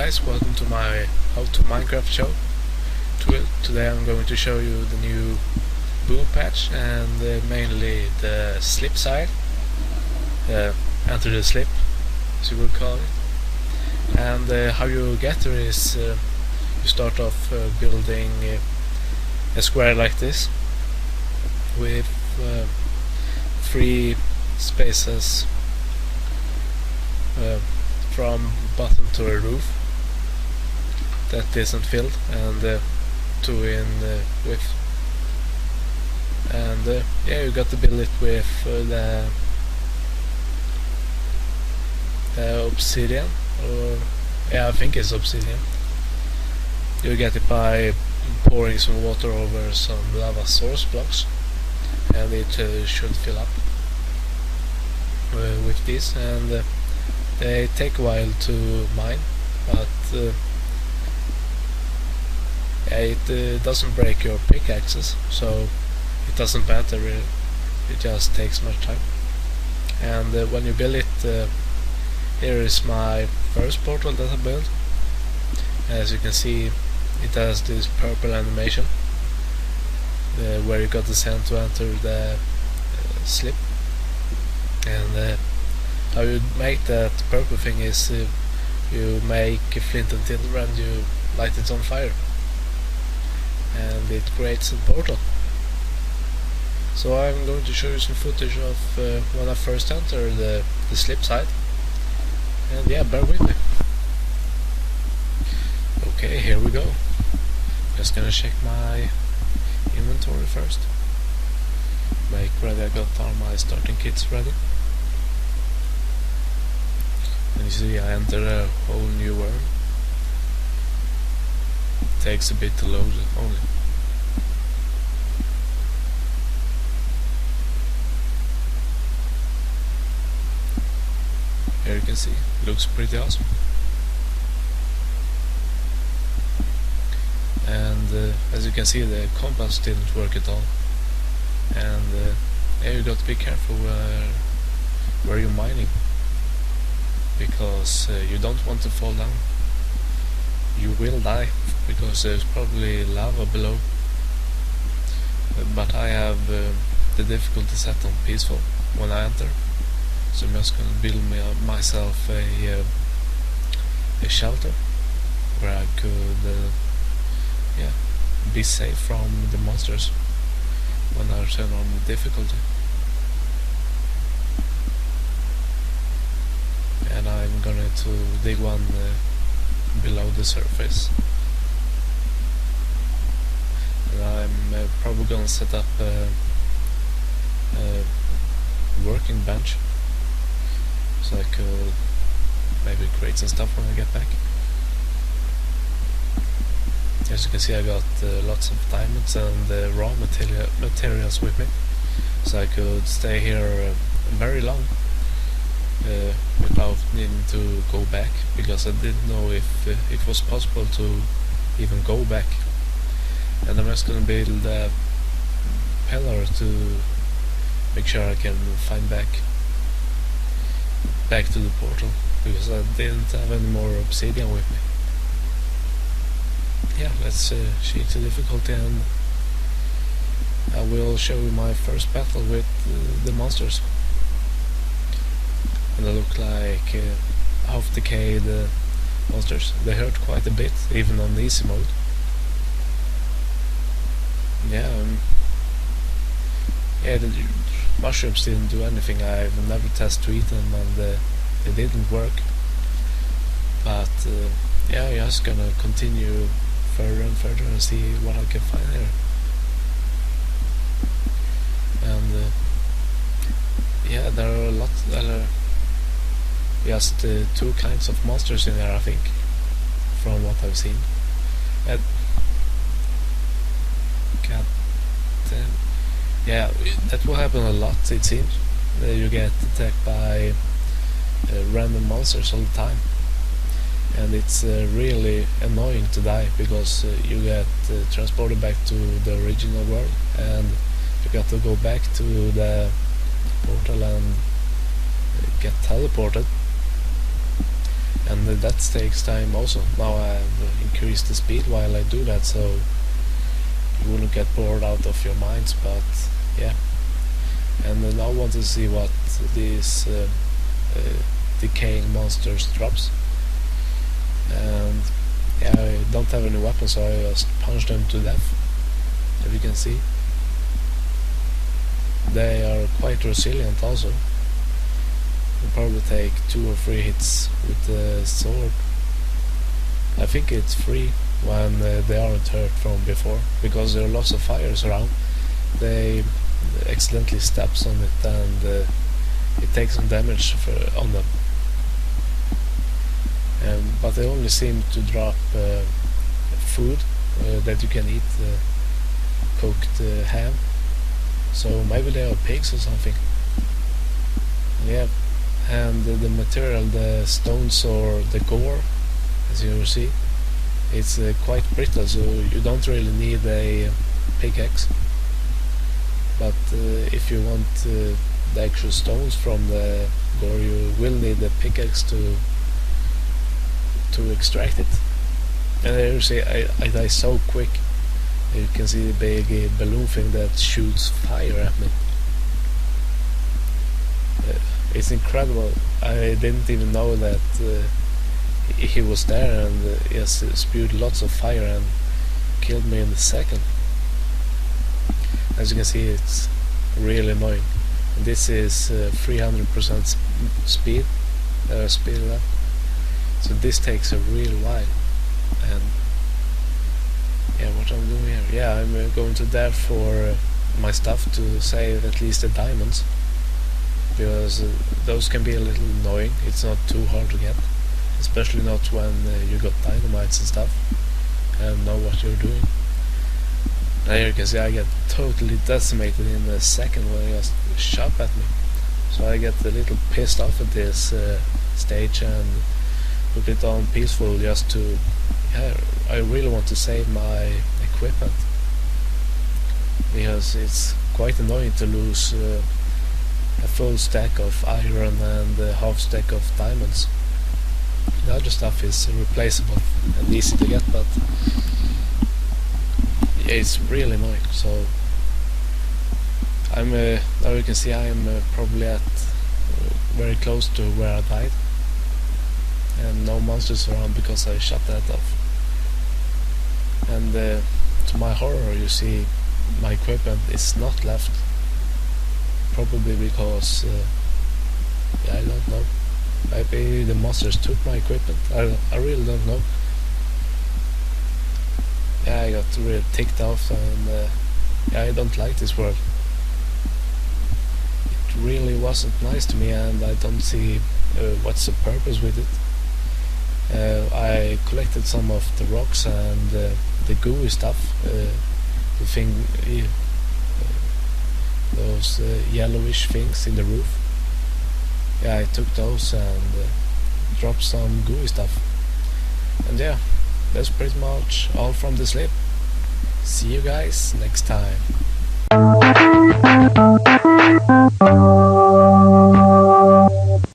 guys, welcome to my How to Minecraft show. Today I'm going to show you the new boom patch and mainly the slip side, enter the slip as you would call it. And how you get there is you start off building a square like this with 3 spaces from bottom to the roof that isn't filled, and 2 in width. And yeah, you got to build it with the obsidian, or yeah, I think it's obsidian. You get it by pouring some water over some lava source blocks, and it should fill up with this. And they take a while to mine, but yeah, it doesn't break your pickaxes, so it doesn't matter really. It just takes much time. And when you build it, here is my first portal that I built. As you can see, it has this purple animation where you got the sand to enter the slip. And how you make that purple thing is you make a flint and tinder and you light it on fire, and it creates a portal. So I'm going to show you some footage of when I first entered the slip side, and yeah, bear with me. Okay, here we go. Just gonna check my inventory first. Make ready, I got all my starting kits ready. And you see I enter a whole new world. It takes a bit to load only. Here you can see, it looks pretty awesome. And as you can see, the compass didn't work at all. And yeah, you got to be careful where you're mining, because you don't want to fall down. You will die, because there's probably lava below. But I have the difficulty set on peaceful when I enter, so I'm just gonna build myself a shelter where I could yeah, be safe from the monsters when I turn on the difficulty. And I'm gonna dig one below the surface, and I'm probably gonna set up a working bench so I could maybe create some stuff when I get back. As you can see, I got lots of diamonds and raw materials with me, so I could stay here very long without needing to go back, because I didn't know if it was possible to even go back. And I'm just gonna build a pillar to make sure I can find back to the portal, because I didn't have any more obsidian with me. Yeah, let's check the difficulty, and I will show you my first battle with the monsters. And they look like half decayed monsters. They hurt quite a bit, even on easy mode. Yeah, yeah, the mushrooms didn't do anything. I've never tested to eat them, and they didn't work. But yeah, I'm just gonna continue further and further and see what I can find here. And yeah, there are a lot. Just 2 kinds of monsters in there, I think, from what I've seen. And God damn. Yeah, that will happen a lot, it seems. You get attacked by random monsters all the time, and it's really annoying to die, because you get transported back to the original world, and you got to go back to the portal and get teleported. and that takes time also. Now I've increased the speed while I do that, so you wouldn't get bored out of your minds. But yeah, and now I want to see what these decaying monsters drops. And yeah, I don't have any weapons, so I just punch them to death. As you can see, they are quite resilient also. You probably take 2 or 3 hits with the sword. I think it's free when they aren't hurt from before, because there are lots of fires around. They accidentally steps on it, and it takes some damage on them. But they only seem to drop food that you can eat, cooked ham. So maybe they are pigs or something. Yeah, and the material, the stones or the gore, as you see, it's quite brittle, so you don't really need a pickaxe. But if you want the actual stones from the gore, you will need a pickaxe to extract it. And there you see, I die so quick. You can see the big balloon thing that shoots fire at me. It's incredible. I didn't even know that he was there, and he has spewed lots of fire and killed me in a second. As you can see, it's really annoying. And this is 300% speed left. So this takes a real while. And yeah, what I'm doing here? Yeah, I'm going to there for my stuff to save at least the diamonds, because those can be a little annoying. It's not too hard to get, especially not when you got dynamites and stuff and know what you're doing. Now here you can see I get totally decimated in a second when he just shot at me. So I get a little pissed off at this stage and put it on peaceful just to, yeah, I really want to save my equipment, because it's quite annoying to lose a full stack of iron and a half stack of diamonds. The other stuff is replaceable and easy to get, but yeah, it's really annoying. So I'm now you can see I'm probably at very close to where I died, and no monsters around because I shut that off. And to my horror, you see my equipment is not left, probably because yeah, I don't know, maybe the monsters took my equipment. I really don't know. Yeah, I got really ticked off, and yeah, I don't like this world. It really wasn't nice to me, and I don't see what's the purpose with it. I collected some of the rocks and the gooey stuff, the thing, those yellowish things in the roof. Yeah, I took those and dropped some gooey stuff. And yeah, that's pretty much all from the slip. See you guys next time.